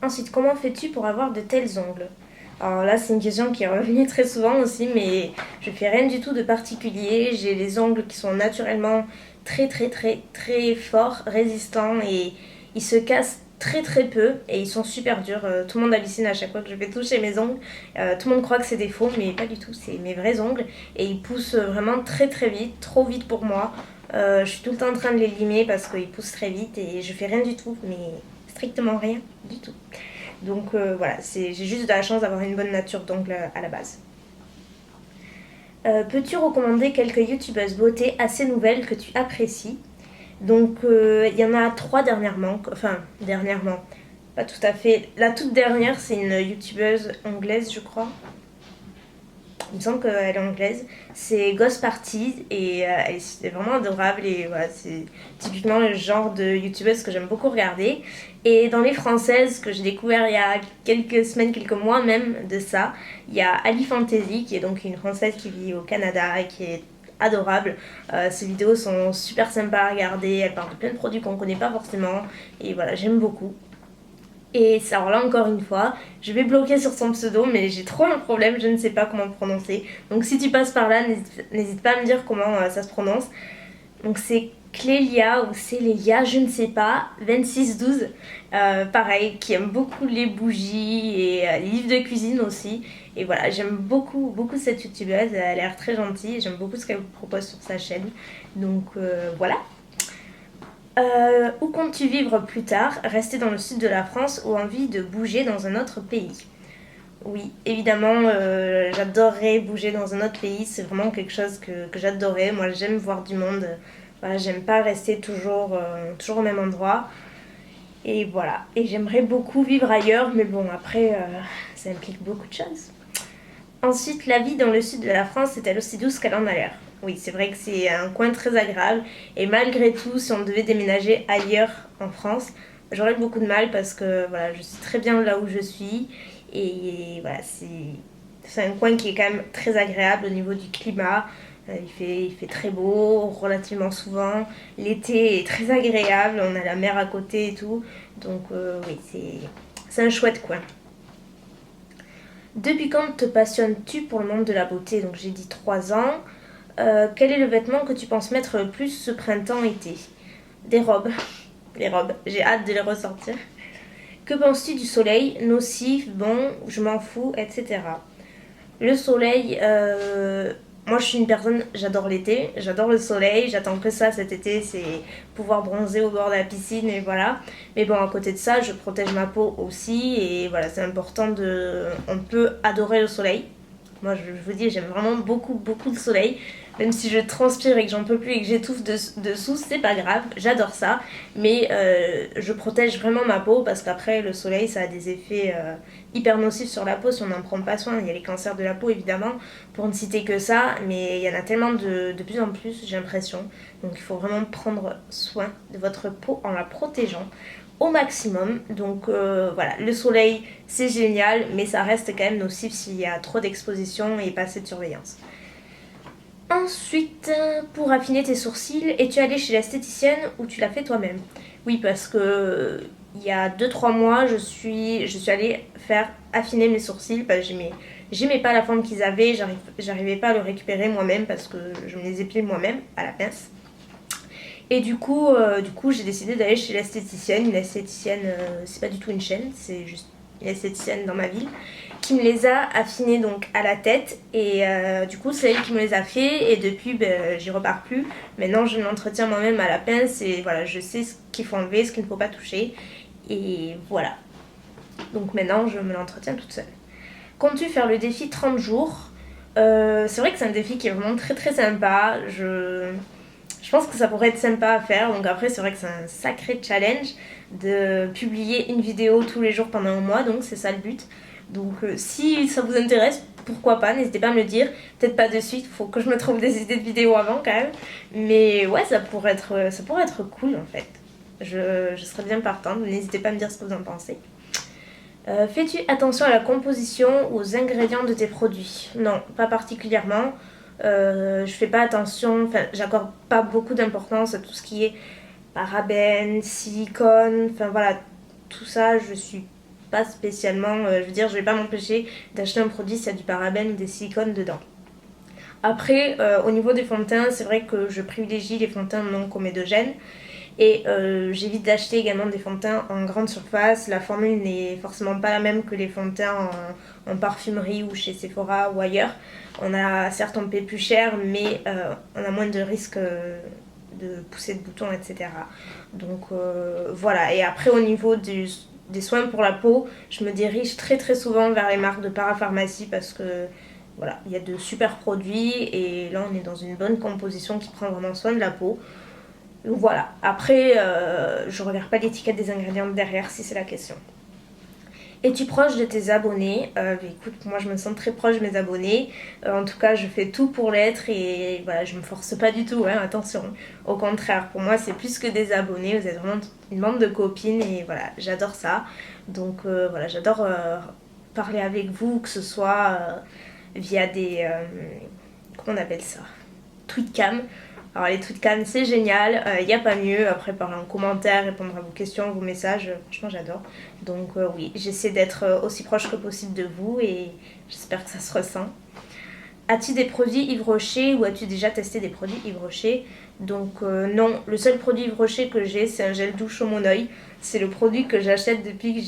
Ensuite, comment fais-tu pour avoir de tels ongles? Alors là, c'est une question qui est revenue très souvent aussi, mais je fais rien du tout de particulier. J'ai les ongles qui sont naturellement très forts, résistants et ils se cassent très peu et ils sont super durs. Tout le monde hallucine à chaque fois que je vais toucher mes ongles. Tout le monde croit que c'est des faux, mais pas du tout. C'est mes vrais ongles et ils poussent vraiment très vite, trop vite pour moi. Je suis tout le temps en train de les limer parce qu'ils poussent très vite et je fais rien du tout, mais strictement rien du tout. Donc voilà, j'ai juste de la chance d'avoir une bonne nature d'ongles à la base. Peux-tu recommander quelques youtubeuses beauté assez nouvelles que tu apprécies? Donc il y en a trois dernièrement, enfin dernièrement, pas tout à fait. La toute dernière, c'est une youtubeuse anglaise, je crois. Il me semble qu'elle est anglaise. C'est Ghost Party et elle est vraiment adorable et voilà, c'est typiquement le genre de youtubeuse que j'aime beaucoup regarder. Et dans les françaises que j'ai découvert il y a quelques semaines, quelques mois même de ça, il y a Ali Fantasy qui est donc une française qui vit au Canada et qui est adorable. Ses vidéos sont super sympas à regarder, elle parle de plein de produits qu'on connaît pas forcément et voilà, j'aime beaucoup. Et alors là encore une fois, je vais bloquer sur son pseudo, mais j'ai trop un problème, je ne sais pas comment le prononcer. Donc si tu passes par là, n'hésite pas à me dire comment ça se prononce. Donc c'est Clélia ou Célélia, je ne sais pas, 2612, pareil, qui aime beaucoup les bougies et les livres de cuisine aussi. Et voilà, j'aime beaucoup cette youtubeuse, elle a l'air très gentille, j'aime beaucoup ce qu'elle propose sur sa chaîne. Donc voilà. Où comptes-tu vivre plus tard? Rester dans le sud de la France ou envie de bouger dans un autre pays? Oui, évidemment, j'adorerais bouger dans un autre pays. C'est vraiment quelque chose que j'adorais. Moi, j'aime voir du monde. Voilà, j'aime pas rester toujours au même endroit. Et voilà. Et j'aimerais beaucoup vivre ailleurs, mais bon, après, ça implique beaucoup de choses. Ensuite, la vie dans le sud de la France est-elle aussi douce qu'elle en a l'air? Oui, c'est vrai que c'est un coin très agréable. Et malgré tout, si on devait déménager ailleurs en France, j'aurais beaucoup de mal parce que voilà, je suis très bien là où je suis. Et voilà, c'est un coin qui est quand même très agréable au niveau du climat. Il fait très beau, relativement souvent. L'été est très agréable, on a la mer à côté et tout. Donc oui, c'est un chouette coin. Depuis quand te passionnes-tu pour le monde de la beauté? Donc j'ai dit 3 ans. Quel est le vêtement que tu penses mettre le plus ce printemps-été? Des robes. Les robes. J'ai hâte de les ressortir. Que penses-tu du soleil? Nocif, bon, je m'en fous, etc. Le soleil, moi je suis une personne, j'adore l'été, j'adore le soleil, j'attends que ça cet été, c'est pouvoir bronzer au bord de la piscine et voilà. Mais bon, à côté de ça, je protège ma peau aussi et voilà, c'est important de... On peut adorer le soleil. Moi je vous dis, j'aime vraiment beaucoup le soleil. Même si je transpire et que j'en peux plus et que j'étouffe dessous, c'est pas grave, j'adore ça. Mais je protège vraiment ma peau parce qu'après le soleil ça a des effets hyper nocifs sur la peau si on n'en prend pas soin. Il y a les cancers de la peau évidemment, pour ne citer que ça, mais il y en a tellement de plus en plus, j'ai l'impression. Donc il faut vraiment prendre soin de votre peau en la protégeant au maximum. Donc voilà, le soleil c'est génial, mais ça reste quand même nocif s'il y a trop d'exposition et pas assez de surveillance. Ensuite, pour affiner tes sourcils, es-tu allé chez l'esthéticienne ou tu l'as fait toi-même? Oui, parce que il y a 2 3 mois, je suis allée faire affiner mes sourcils parce que j'aimais pas la forme qu'ils avaient, j'arrivais pas à le récupérer moi-même parce que je me les épile moi-même à la pince. Et du coup j'ai décidé d'aller chez l'esthéticienne. Une esthéticienne, c'est pas du tout une chaîne, c'est juste une esthéticienne dans ma ville, qui me les a affinés donc à la tête. Et du coup, c'est elle qui me les a fait. Et depuis, j'y repars plus. Maintenant, je l'entretiens moi-même à la pince. Et voilà, je sais ce qu'il faut enlever, ce qu'il ne faut pas toucher. Et voilà. Donc maintenant, je me l'entretiens toute seule. Comptes-tu faire le défi 30 jours? C'est vrai que c'est un défi qui est vraiment très sympa. Je pense que ça pourrait être sympa à faire. Donc après, c'est vrai que c'est un sacré challenge de publier une vidéo tous les jours pendant un mois. Donc c'est ça le but. Donc si ça vous intéresse, pourquoi pas, n'hésitez pas à me le dire. Peut-être pas de suite, faut que je me trouve des idées de vidéos avant quand même. Mais ouais, ça pourrait être cool en fait. Je serais bien partante. N'hésitez pas à me dire ce que vous en pensez. Fais-tu attention à la composition ou aux ingrédients de tes produits? Non, pas particulièrement. Je fais pas attention, enfin j'accorde pas beaucoup d'importance à tout ce qui est parabènes, silicone, enfin voilà, tout ça je suis pas spécialement, je veux dire, je vais pas m'empêcher d'acheter un produit s'il y a du parabène ou des silicones dedans. Après, au niveau des fonds de teint, c'est vrai que je privilégie les fonds de teint non comédogènes. Et j'évite d'acheter également des fonds de teint en grande surface. La formule n'est forcément pas la même que les fonds de teint en parfumerie ou chez Sephora ou ailleurs. Certes, on paie plus cher, mais on a moins de risques de pousser de boutons, etc. Donc voilà. Et après, au niveau des soins pour la peau, je me dirige très très souvent vers les marques de parapharmacie parce que voilà, il y a de super produits et là on est dans une bonne composition qui prend vraiment soin de la peau. Donc voilà, après je regarde pas l'étiquette des ingrédients derrière si c'est la question. Es-tu proche de tes abonnés? Écoute, moi je me sens très proche de mes abonnés. En tout cas, je fais tout pour l'être et voilà, je me force pas du tout, hein, attention. Au contraire, pour moi c'est plus que des abonnés, vous êtes vraiment une bande de copines et voilà, j'adore ça. Donc voilà, j'adore parler avec vous, que ce soit via des... comment on appelle ça? Tweetcam. Alors les tweetcam c'est génial, il n'y a pas mieux. Après parler en commentaire, répondre à vos questions, vos messages, franchement j'adore. Donc oui, j'essaie d'être aussi proche que possible de vous et j'espère que ça se ressent. As-tu des produits Yves Rocher ou as-tu déjà testé des produits Yves Rocher? Donc non, le seul produit Yves Rocher que j'ai c'est un gel douche au Monoi. C'est le produit que j'achète depuis que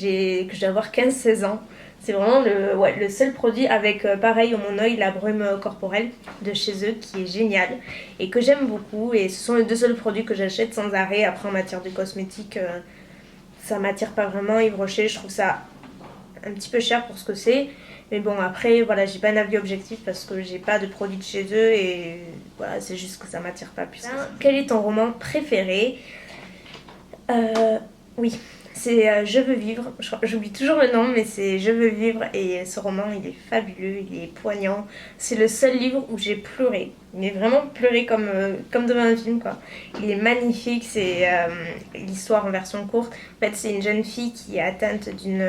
je dois avoir 15-16 ans. C'est vraiment le seul produit avec, pareil, au Monoi, la brume corporelle de chez eux qui est génial et que j'aime beaucoup. Et ce sont les deux seuls produits que j'achète sans arrêt. Après, en matière de cosmétiques, ça m'attire pas vraiment. Yves Rocher, je trouve ça un petit peu cher pour ce que c'est. Mais bon, après, voilà, j'ai pas un avis objectif parce que j'ai pas de produits de chez eux et voilà, c'est juste que ça m'attire pas plus. Quel est ton roman préféré? Oui, c'est Je veux vivre. J'oublie toujours le nom, mais c'est Je veux vivre et ce roman, il est fabuleux, il est poignant. C'est le seul livre où j'ai pleuré, mais vraiment pleuré comme devant un film, quoi. Il est magnifique, c'est l'histoire en version courte. En fait, c'est une jeune fille qui est atteinte d'une...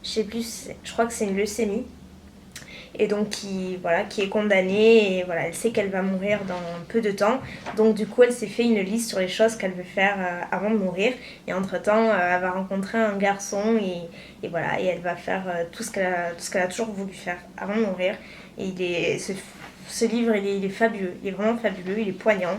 je sais plus, je crois que c'est une leucémie. Et donc qui est condamnée et voilà, elle sait qu'elle va mourir dans peu de temps. Donc du coup elle s'est fait une liste sur les choses qu'elle veut faire avant de mourir. Et entre temps elle va rencontrer un garçon et voilà, et elle va faire tout ce qu'elle a toujours voulu faire avant de mourir. Et ce livre il est fabuleux, il est vraiment fabuleux, il est poignant.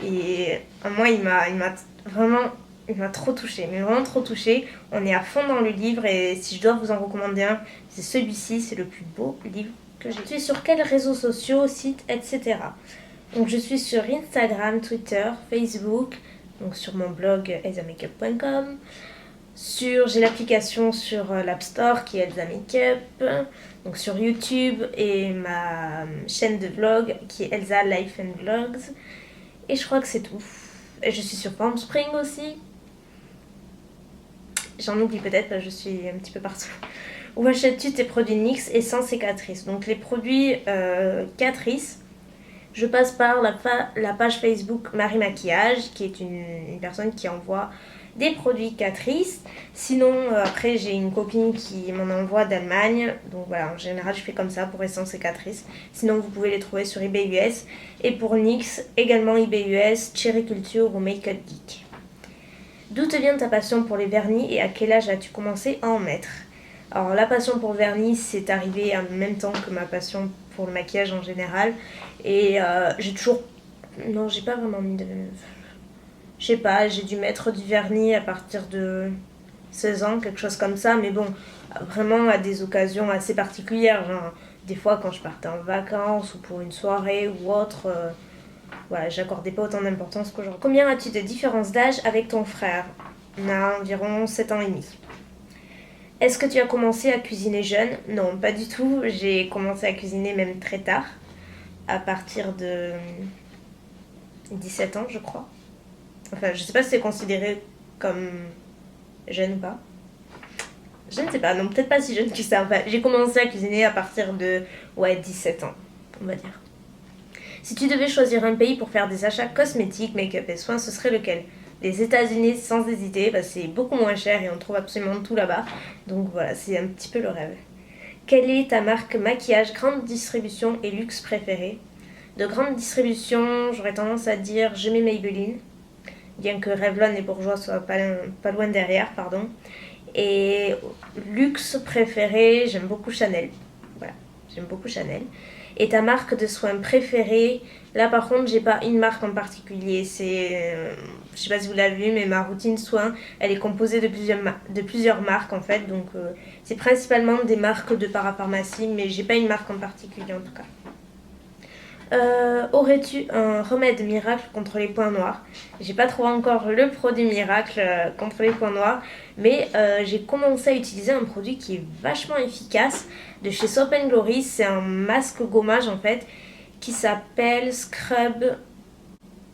Et moi il m'a vraiment... Il m'a trop touchée, mais vraiment trop touchée. On est à fond dans le livre et si je dois vous en recommander un, c'est celui-ci, c'est le plus beau livre que j'ai. Je suis sur quels réseaux sociaux, sites, etc. Donc je suis sur Instagram, Twitter, Facebook, donc sur mon blog elsamakeup.com. J'ai l'application sur l'App Store qui est Elsa Makeup, donc sur YouTube et ma chaîne de vlog qui est Elsa Life and Vlogs. Et je crois que c'est tout. Et je suis sur Palm Spring aussi. J'en oublie peut-être, je suis un petit peu partout. Où achètes-tu tes produits NYX et sans cicatrices? Donc les produits cicatrices, je passe par la page Facebook Marie Maquillage, qui est une personne qui envoie des produits cicatrices. Sinon, après, j'ai une copine qui m'en envoie d'Allemagne. Donc voilà, en général, je fais comme ça pour Essence Cicatrice. Sinon, vous pouvez les trouver sur eBay US. Et pour NYX, également eBay US, Cherry Culture ou Make Up Geek. D'où te vient ta passion pour les vernis et à quel âge as-tu commencé à en mettre? Alors la passion pour le vernis, c'est arrivé en même temps que ma passion pour le maquillage en général. Et j'ai toujours... Non, j'ai pas vraiment mis de... Je sais pas, j'ai dû mettre du vernis à partir de 16 ans, quelque chose comme ça. Mais bon, vraiment à des occasions assez particulières. Genre, des fois quand je partais en vacances ou pour une soirée ou autre... Voilà, j'accordais pas autant d'importance qu'aujourd'hui. Combien as-tu de différence d'âge avec ton frère? On a environ 7 ans et demi. Est-ce que tu as commencé à cuisiner jeune? Non, pas du tout. J'ai commencé à cuisiner même très tard, à partir de 17 ans, je crois. Enfin, je sais pas si c'est considéré comme jeune ou pas. Je ne sais pas, non, peut-être pas si jeune que ça. Enfin, j'ai commencé à cuisiner à partir de 17 ans, on va dire. Si tu devais choisir un pays pour faire des achats cosmétiques, make-up et soins, ce serait lequel? Les États-Unis sans hésiter, c'est beaucoup moins cher et on trouve absolument tout là-bas. Donc voilà, c'est un petit peu le rêve. Quelle est ta marque maquillage, grande distribution et luxe préférée? De grande distribution, j'aurais tendance à dire je mets Maybelline, bien que Revlon et Bourjois soient pas loin derrière, pardon. Et luxe préféré, j'aime beaucoup Chanel. Voilà, j'aime beaucoup Chanel. Et ta marque de soins préférée, là par contre j'ai pas une marque en particulier, je sais pas si vous l'avez vu, mais ma routine soins, elle est composée de plusieurs marques en fait, donc c'est principalement des marques de parapharmacie, mais j'ai pas une marque en particulier en tout cas. Aurais-tu un remède miracle contre les points noirs? J'ai pas trouvé encore le produit miracle contre les points noirs, mais j'ai commencé à utiliser un produit qui est vachement efficace de chez Soap & Glory. C'est un masque gommage en fait qui s'appelle Scrub.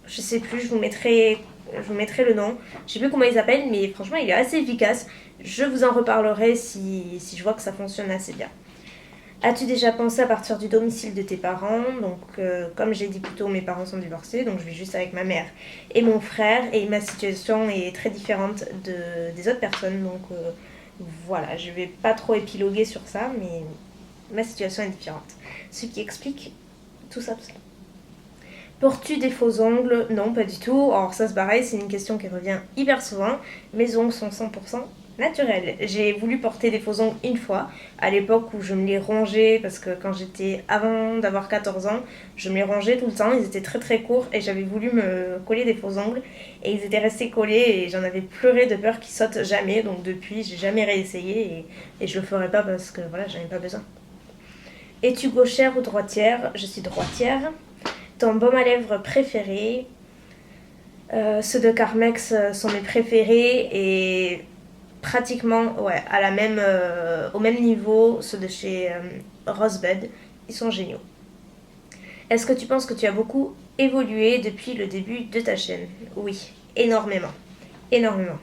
Je sais plus, je vous mettrai le nom. Je sais plus comment il s'appelle, mais franchement il est assez efficace. Je vous en reparlerai si je vois que ça fonctionne assez bien. As-tu déjà pensé à partir du domicile de tes parents? Donc, comme j'ai dit plus tôt, mes parents sont divorcés, donc je vis juste avec ma mère et mon frère, et ma situation est très différente des autres personnes, donc voilà, je vais pas trop épiloguer sur ça, mais ma situation est différente. Ce qui explique tout ça, tout ça. Portes-tu des faux ongles? Non, pas du tout. Alors ça c'est pareil, c'est une question qui revient hyper souvent. Mes ongles sont 100% naturels. J'ai voulu porter des faux ongles une fois, à l'époque où je me les rongeais, parce que quand j'étais avant d'avoir 14 ans, je me les rongeais tout le temps, ils étaient très très courts et j'avais voulu me coller des faux ongles et ils étaient restés collés et j'en avais pleuré de peur qu'ils sautent jamais, donc depuis j'ai jamais réessayé et je le ferai pas parce que voilà, j'en ai pas besoin. Es-tu gauchère ou droitière? Je suis droitière. Ton baume à lèvres préféré? Ceux de Carmex sont mes préférés et pratiquement ouais, au même niveau ceux de chez Rosebud. Ils sont géniaux. Est-ce que tu penses que tu as beaucoup évolué depuis le début de ta chaîne? Oui, énormément. Énormément.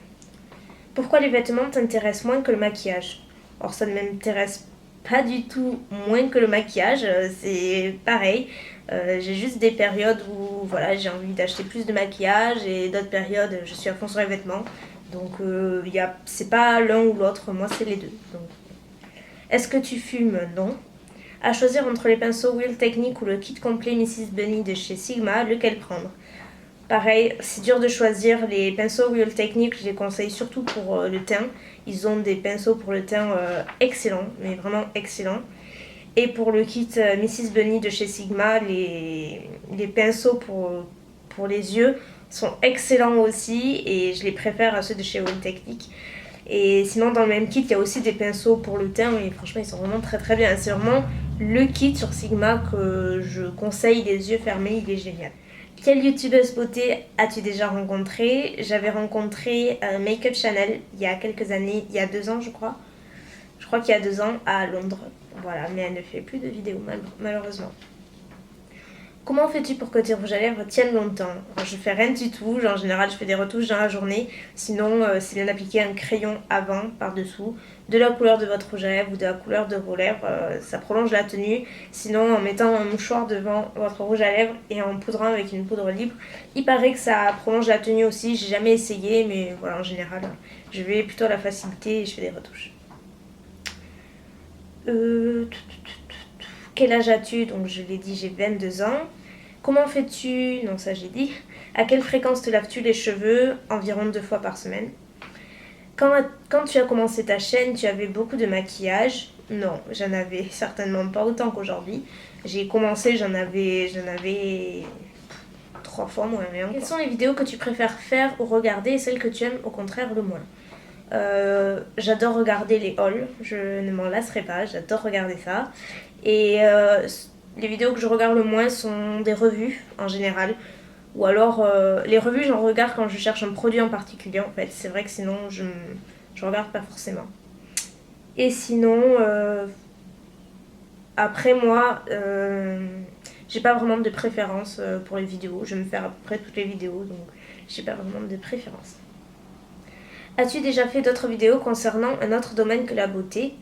Pourquoi les vêtements t'intéressent moins que le maquillage? Or ça ne m'intéresse pas du tout moins que le maquillage, c'est pareil. J'ai juste des périodes où voilà, j'ai envie d'acheter plus de maquillage et d'autres périodes je suis à fond sur les vêtements. Donc c'est pas l'un ou l'autre, moi c'est les deux. Donc, est-ce que tu fumes? Non. À choisir entre les pinceaux Wheel Technique ou le kit complet Mrs Bunny de chez Sigma, lequel prendre? Pareil, c'est dur de choisir. Les pinceaux Wheel Technique, je les conseille surtout pour le teint. Ils ont des pinceaux pour le teint excellents, mais vraiment excellents. Et pour le kit Mrs Bunny de chez Sigma, les pinceaux pour les yeux sont excellents aussi et je les préfère à ceux de chez Wheel Technique. Et sinon dans le même kit il y a aussi des pinceaux pour le teint et franchement ils sont vraiment très très bien. C'est vraiment le kit sur Sigma que je conseille les yeux fermés, il est génial. Quelle youtubeuse beauté as-tu déjà rencontré? J'avais rencontré Makeup Chanel il y a quelques années, il y a 2 ans je crois. Je crois qu'il y a 2 ans à Londres. Voilà, mais elle ne fait plus de vidéos malheureusement. Comment fais-tu pour que tes rouges à lèvres tiennent longtemps? Je fais rien du tout, en général je fais des retouches dans la journée. Sinon c'est bien d'appliquer un crayon avant, par-dessous, de la couleur de votre rouge à lèvres ou de la couleur de vos lèvres, ça prolonge la tenue. Sinon en mettant un mouchoir devant votre rouge à lèvres et en poudrant avec une poudre libre, il paraît que ça prolonge la tenue aussi. J'ai jamais essayé mais voilà, en général je vais plutôt à la facilité et je fais des retouches. Quel âge as-tu? Donc je l'ai dit, j'ai 22 ans. Comment fais-tu? Non, ça j'ai dit. À quelle fréquence te laves-tu les cheveux? Environ 2 fois par semaine. Quand tu as commencé ta chaîne, tu avais beaucoup de maquillage? Non, j'en avais certainement pas autant qu'aujourd'hui. J'ai commencé, j'en avais 3 fois moins rien. Quelles sont les vidéos que tu préfères faire ou regarder et celles que tu aimes au contraire le moins? J'adore regarder les hauls, je ne m'en lasserai pas, j'adore regarder ça. Et les vidéos que je regarde le moins sont des revues en général. Ou alors les revues j'en regarde quand je cherche un produit en particulier en fait. C'est vrai que sinon je regarde pas forcément. Et sinon après moi j'ai pas vraiment de préférence pour les vidéos. Je vais me faire à peu près toutes les vidéos donc j'ai pas vraiment de préférence. As-tu déjà fait d'autres vidéos concernant un autre domaine que la beauté?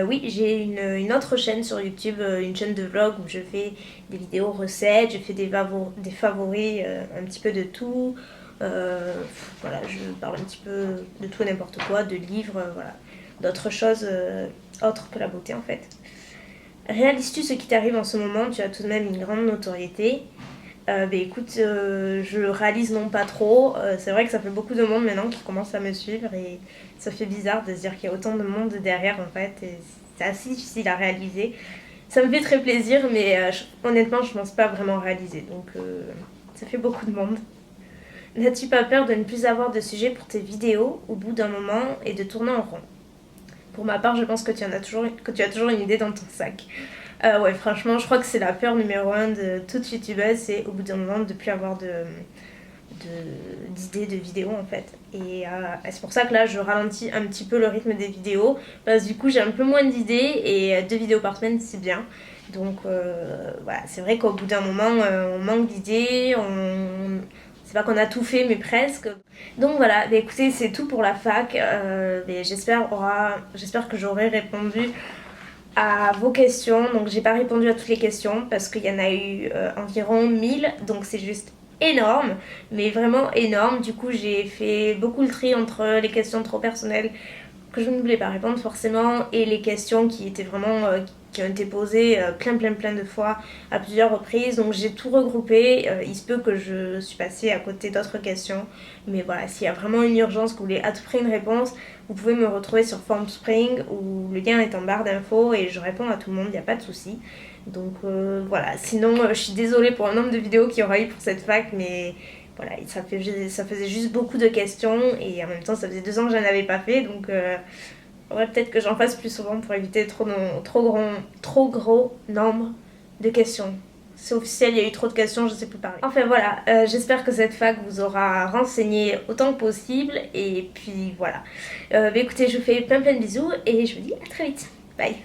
Oui, j'ai une autre chaîne sur YouTube, une chaîne de vlog où je fais des vidéos recettes, je fais des favoris, un petit peu de tout. Voilà, je parle un petit peu de tout et n'importe quoi, de livres, voilà, d'autres choses autres que la beauté en fait. Réalises-tu ce qui t'arrive en ce moment? Tu as tout de même une grande notoriété. Écoute, je réalise non pas trop. C'est vrai que ça fait beaucoup de monde maintenant qui commence à me suivre et ça fait bizarre de se dire qu'il y a autant de monde derrière en fait. Et c'est assez difficile à réaliser. Ça me fait très plaisir, mais honnêtement, je pense pas vraiment réaliser. Donc, ça fait beaucoup de monde. N'as-tu pas peur de ne plus avoir de sujet pour tes vidéos au bout d'un moment et de tourner en rond? Pour ma part, je pense que tu as toujours une idée dans ton sac. Ouais, franchement, je crois que c'est la peur numéro un de toute youtubeuse, c'est au bout d'un moment de plus avoir d'idées de vidéos en fait. Et c'est pour ça que là, je ralentis un petit peu le rythme des vidéos, parce que du coup, j'ai un peu moins d'idées et 2 vidéos par semaine, c'est bien. Donc voilà, c'est vrai qu'au bout d'un moment, on manque d'idées, c'est pas qu'on a tout fait, mais presque. Donc voilà, écoutez, c'est tout pour la fac. J'espère que j'aurai répondu à vos questions. Donc j'ai pas répondu à toutes les questions parce qu'il y en a eu environ 1000, donc c'est juste énorme, mais vraiment énorme. Du coup j'ai fait beaucoup le tri entre les questions trop personnelles que je ne voulais pas répondre forcément et les questions qui étaient vraiment qui ont été posées plein de fois à plusieurs reprises. Donc j'ai tout regroupé. Il se peut que je suis passée à côté d'autres questions, mais voilà, s'il y a vraiment une urgence, que vous voulez à tout prix une réponse, vous pouvez me retrouver sur Formspring où le lien est en barre d'infos et je réponds à tout le monde, il n'y a pas de souci. Donc voilà, sinon je suis désolée pour le nombre de vidéos qu'il y aura eu pour cette fac, mais voilà, ça faisait juste beaucoup de questions et en même temps ça faisait 2 ans que je n'en avais pas fait, donc ouais, peut-être que j'en fasse plus souvent pour éviter trop gros nombre de questions. C'est officiel, il y a eu trop de questions, je sais plus parler. Enfin voilà, j'espère que cette fac vous aura renseigné autant que possible et puis voilà. Écoutez, je vous fais plein de bisous et je vous dis à très vite. Bye.